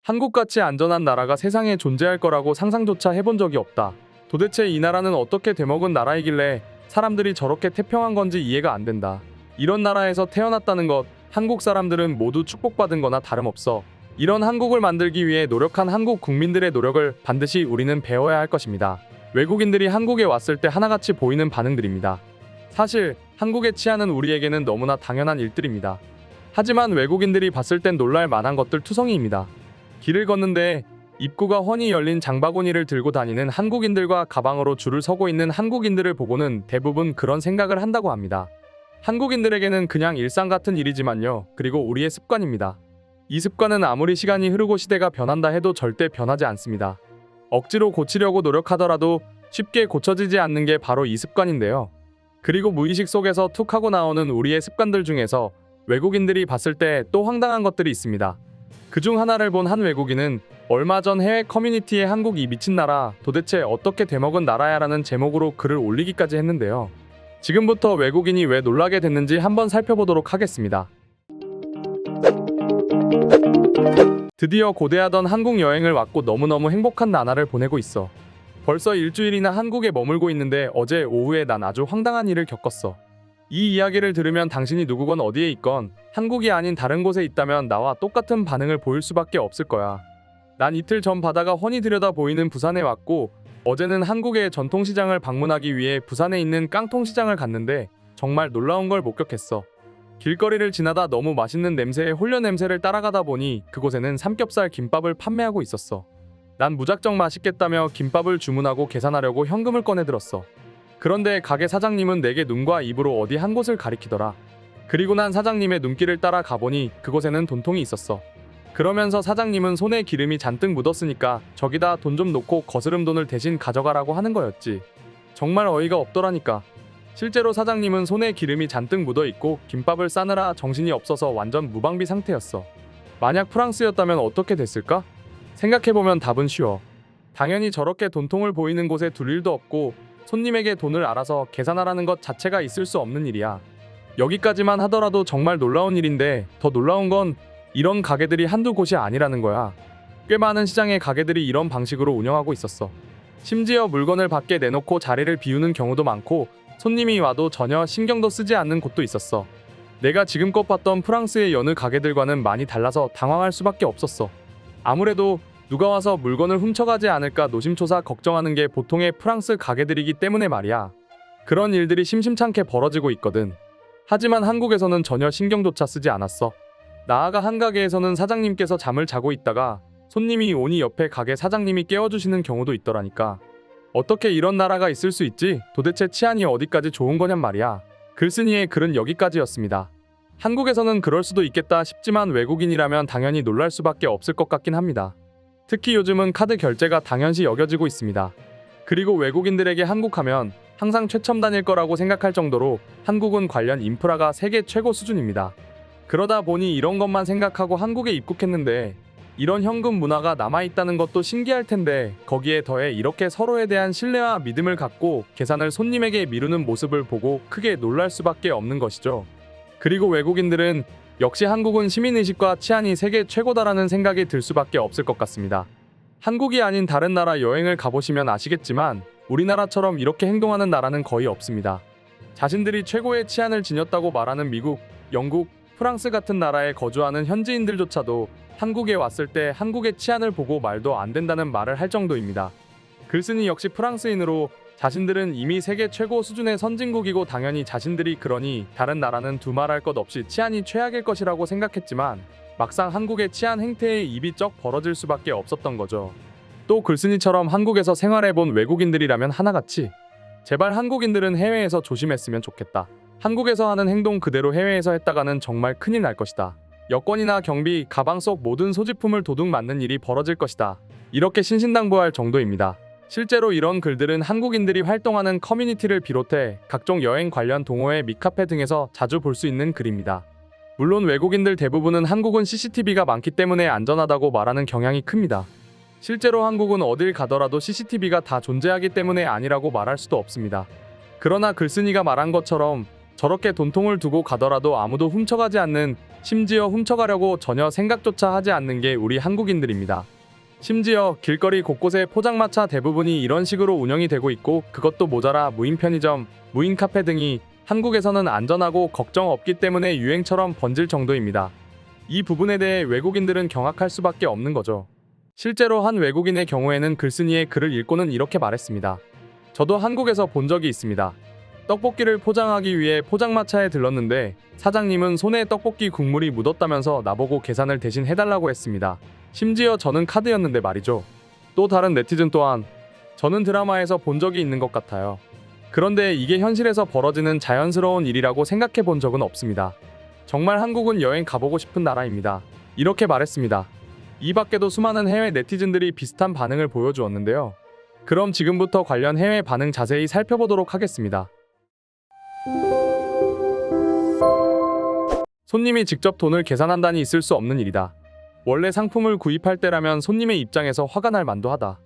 한국같이 안전한 나라가 세상에 존재할 거라고 상상조차 해본 적이 없다. 도대체 이 나라는 어떻게 되먹은 나라이길래 사람들이 저렇게 태평한 건지 이해가 안 된다. 이런 나라에서 태어났다는 것, 한국 사람들은 모두 축복받은 거나 다름없어. 이런 한국을 만들기 위해 노력한 한국 국민들의 노력을 반드시 우리는 배워야 할 것입니다. 외국인들이 한국에 왔을 때 하나같이 보이는 반응들입니다. 사실 한국의 치안은 우리에게는 너무나 당연한 일들입니다. 하지만 외국인들이 봤을 땐 놀랄 만한 것들 투성이입니다. 길을 걷는데 입구가 훤히 열린 장바구니를 들고 다니는 한국인들과 가방으로 줄을 서고 있는 한국인들을 보고는 대부분 그런 생각을 한다고 합니다. 한국인들에게는 그냥 일상 같은 일이지만요. 그리고 우리의 습관입니다. 이 습관은 아무리 시간이 흐르고 시대가 변한다 해도 절대 변하지 않습니다. 억지로 고치려고 노력하더라도 쉽게 고쳐지지 않는 게 바로 이 습관인데요. 그리고 무의식 속에서 툭 하고 나오는 우리의 습관들 중에서 외국인들이 봤을 때 또 황당한 것들이 있습니다. 그중 하나를 본 한 외국인은 얼마 전 해외 커뮤니티에 한국이 미친 나라, 도대체 어떻게 되먹은 나라야라는 제목으로 글을 올리기까지 했는데요. 지금부터 외국인이 왜 놀라게 됐는지 한번 살펴보도록 하겠습니다. 드디어 고대하던 한국 여행을 왔고 너무너무 행복한 나날을 보내고 있어. 벌써 일주일이나 한국에 머물고 있는데 어제 오후에 난 아주 황당한 일을 겪었어. 이 이야기를 들으면 당신이 누구건 어디에 있건 한국이 아닌 다른 곳에 있다면 나와 똑같은 반응을 보일 수밖에 없을 거야. 난 이틀 전 바다가 훤히 들여다 보이는 부산에 왔고 어제는 한국의 전통시장을 방문하기 위해 부산에 있는 깡통시장을 갔는데 정말 놀라운 걸 목격했어. 길거리를 지나다 너무 맛있는 냄새에 홀려 냄새를 따라가다 보니 그곳에는 삼겹살 김밥을 판매하고 있었어. 난 무작정 맛있겠다며 김밥을 주문하고 계산하려고 현금을 꺼내들었어. 그런데 가게 사장님은 내게 눈과 입으로 어디 한 곳을 가리키더라. 그리고 난 사장님의 눈길을 따라 가보니 그곳에는 돈통이 있었어. 그러면서 사장님은 손에 기름이 잔뜩 묻었으니까 저기다 돈 좀 놓고 거스름 돈을 대신 가져가라고 하는 거였지. 정말 어이가 없더라니까. 실제로 사장님은 손에 기름이 잔뜩 묻어있고 김밥을 싸느라 정신이 없어서 완전 무방비 상태였어. 만약 프랑스였다면 어떻게 됐을까? 생각해보면 답은 쉬워. 당연히 저렇게 돈통을 보이는 곳에 둘 일도 없고 손님에게 돈을 알아서 계산하라는 것 자체가 있을 수 없는 일이야. 여기까지만 하더라도 정말 놀라운 일인데 더 놀라운 건 이런 가게들이 한두 곳이 아니라는 거야. 꽤 많은 시장의 가게들이 이런 방식으로 운영하고 있었어. 심지어 물건을 밖에 내놓고 자리를 비우는 경우도 많고 손님이 와도 전혀 신경도 쓰지 않는 곳도 있었어. 내가 지금껏 봤던 프랑스의 여느 가게들과는 많이 달라서 당황할 수밖에 없었어. 아무래도 누가 와서 물건을 훔쳐가지 않을까 노심초사 걱정하는 게 보통의 프랑스 가게들이기 때문에 말이야. 그런 일들이 심심찮게 벌어지고 있거든. 하지만 한국에서는 전혀 신경조차 쓰지 않았어. 나아가 한 가게에서는 사장님께서 잠을 자고 있다가 손님이 오니 옆에 가게 사장님이 깨워주시는 경우도 있더라니까. 어떻게 이런 나라가 있을 수 있지? 도대체 치안이 어디까지 좋은 거냔 말이야. 글쓴이의 글은 여기까지였습니다. 한국에서는 그럴 수도 있겠다 싶지만 외국인이라면 당연히 놀랄 수밖에 없을 것 같긴 합니다. 특히 요즘은 카드 결제가 당연시 여겨지고 있습니다. 그리고 외국인들에게 한국하면 항상 최첨단일 거라고 생각할 정도로 한국은 관련 인프라가 세계 최고 수준입니다. 그러다 보니 이런 것만 생각하고 한국에 입국했는데 이런 현금 문화가 남아있다는 것도 신기할 텐데 거기에 더해 이렇게 서로에 대한 신뢰와 믿음을 갖고 계산을 손님에게 미루는 모습을 보고 크게 놀랄 수밖에 없는 것이죠. 그리고 외국인들은 역시 한국은 시민의식과 치안이 세계 최고다라는 생각이 들 수밖에 없을 것 같습니다. 한국이 아닌 다른 나라 여행을 가보시면 아시겠지만 우리나라처럼 이렇게 행동하는 나라는 거의 없습니다. 자신들이 최고의 치안을 지녔다고 말하는 미국, 영국, 프랑스 같은 나라에 거주하는 현지인들조차도 한국에 왔을 때 한국의 치안을 보고 말도 안 된다는 말을 할 정도입니다. 글쓴이 역시 프랑스인으로 자신들은 이미 세계 최고 수준의 선진국이고 당연히 자신들이 그러니 다른 나라는 두말할 것 없이 치안이 최악일 것이라고 생각했지만 막상 한국의 치안 행태에 입이 쩍 벌어질 수밖에 없었던 거죠. 또 글쓴이처럼 한국에서 생활해본 외국인들이라면 하나같이 제발 한국인들은 해외에서 조심했으면 좋겠다. 한국에서 하는 행동 그대로 해외에서 했다가는 정말 큰일 날 것이다. 여권이나 경비, 가방 속 모든 소지품을 도둑 맞는 일이 벌어질 것이다. 이렇게 신신당부할 정도입니다. 실제로 이런 글들은 한국인들이 활동하는 커뮤니티를 비롯해 각종 여행 관련 동호회, 믹카페 등에서 자주 볼 수 있는 글입니다. 물론 외국인들 대부분은 한국은 CCTV가 많기 때문에 안전하다고 말하는 경향이 큽니다. 실제로 한국은 어딜 가더라도 CCTV가 다 존재하기 때문에 아니라고 말할 수도 없습니다. 그러나 글쓴이가 말한 것처럼 저렇게 돈통을 두고 가더라도 아무도 훔쳐가지 않는 심지어 훔쳐가려고 전혀 생각조차 하지 않는 게 우리 한국인들입니다. 심지어 길거리 곳곳에 포장마차 대부분이 이런 식으로 운영이 되고 있고, 그것도 모자라 무인 편의점, 무인 카페 등이 한국에서는 안전하고 걱정 없기 때문에 유행처럼 번질 정도입니다. 이 부분에 대해 외국인들은 경악할 수밖에 없는 거죠. 실제로 한 외국인의 경우에는 글쓴이의 글을 읽고는 이렇게 말했습니다. 저도 한국에서 본 적이 있습니다. 떡볶이를 포장하기 위해 포장마차에 들렀는데 사장님은 손에 떡볶이 국물이 묻었다면서 나보고 계산을 대신 해달라고 했습니다. 심지어 저는 카드였는데 말이죠. 또 다른 네티즌 또한 저는 드라마에서 본 적이 있는 것 같아요. 그런데 이게 현실에서 벌어지는 자연스러운 일이라고 생각해 본 적은 없습니다. 정말 한국은 여행 가보고 싶은 나라입니다. 이렇게 말했습니다. 이 밖에도 수많은 해외 네티즌들이 비슷한 반응을 보여주었는데요. 그럼 지금부터 관련 해외 반응 자세히 살펴보도록 하겠습니다. 손님이 직접 돈을 계산한다니 있을 수 없는 일이다. 원래 상품을 구입할 때라면 손님의 입장에서 화가 날 만도 하다.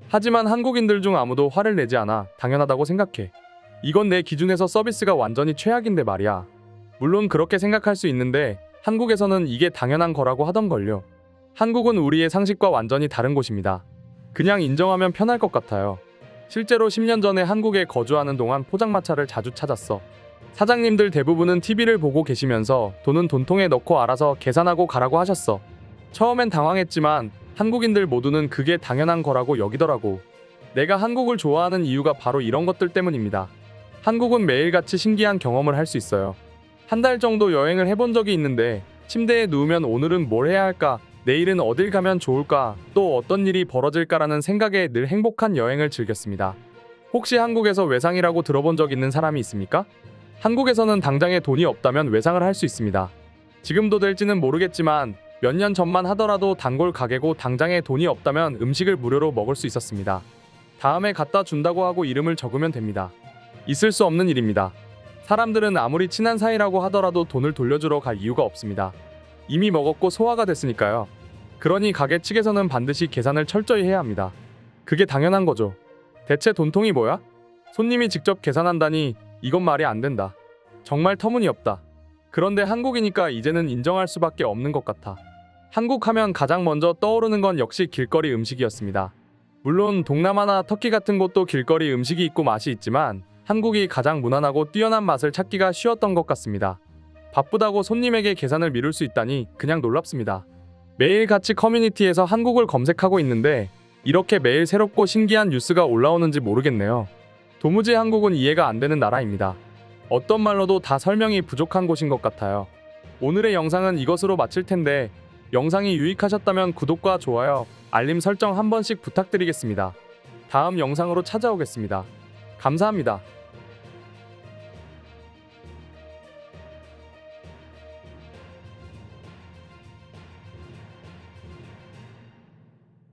하지만 한국인들 중 아무도 화를 내지 않아 당연하다고 생각해. 이건 내 기준에서 서비스가 완전히 최악인데 말이야. 물론 그렇게 생각할 수 있는데 한국에서는 이게 당연한 거라고 하던걸요. 한국은 우리의 상식과 완전히 다른 곳입니다. 그냥 인정하면 편할 것 같아요. 실제로 10년 전에 한국에 거주하는 동안 포장마차를 자주 찾았어. 사장님들 대부분은 TV를 보고 계시면서 돈은 돈통에 넣고 알아서 계산하고 가라고 하셨어. 처음엔 당황했지만 한국인들 모두는 그게 당연한 거라고 여기더라고. 내가 한국을 좋아하는 이유가 바로 이런 것들 때문입니다. 한국은 매일같이 신기한 경험을 할 수 있어요. 한 달 정도 여행을 해본 적이 있는데 침대에 누우면 오늘은 뭘 해야 할까? 내일은 어딜 가면 좋을까? 또 어떤 일이 벌어질까라는 생각에 늘 행복한 여행을 즐겼습니다. 혹시 한국에서 외상이라고 들어본 적 있는 사람이 있습니까? 한국에서는 당장에 돈이 없다면 외상을 할 수 있습니다. 지금도 될지는 모르겠지만 몇 년 전만 하더라도 단골 가게고 당장에 돈이 없다면 음식을 무료로 먹을 수 있었습니다. 다음에 갖다 준다고 하고 이름을 적으면 됩니다. 있을 수 없는 일입니다. 사람들은 아무리 친한 사이라고 하더라도 돈을 돌려주러 갈 이유가 없습니다. 이미 먹었고 소화가 됐으니까요. 그러니 가게 측에서는 반드시 계산을 철저히 해야 합니다. 그게 당연한 거죠. 대체 돈통이 뭐야? 손님이 직접 계산한다니 이건 말이 안 된다. 정말 터무니없다. 그런데 한국이니까 이제는 인정할 수밖에 없는 것 같아. 한국 하면 가장 먼저 떠오르는 건 역시 길거리 음식이었습니다. 물론 동남아나 터키 같은 곳도 길거리 음식이 있고 맛이 있지만 한국이 가장 무난하고 뛰어난 맛을 찾기가 쉬웠던 것 같습니다. 바쁘다고 손님에게 계산을 미룰 수 있다니 그냥 놀랍습니다. 매일같이 커뮤니티에서 한국을 검색하고 있는데 이렇게 매일 새롭고 신기한 뉴스가 올라오는지 모르겠네요. 도무지 한국은 이해가 안 되는 나라입니다. 어떤 말로도 다 설명이 부족한 곳인 것 같아요. 오늘의 영상은 이것으로 마칠 텐데 영상이 유익하셨다면 구독과 좋아요, 알림 설정 한 번씩 부탁드리겠습니다. 다음 영상으로 찾아오겠습니다. 감사합니다.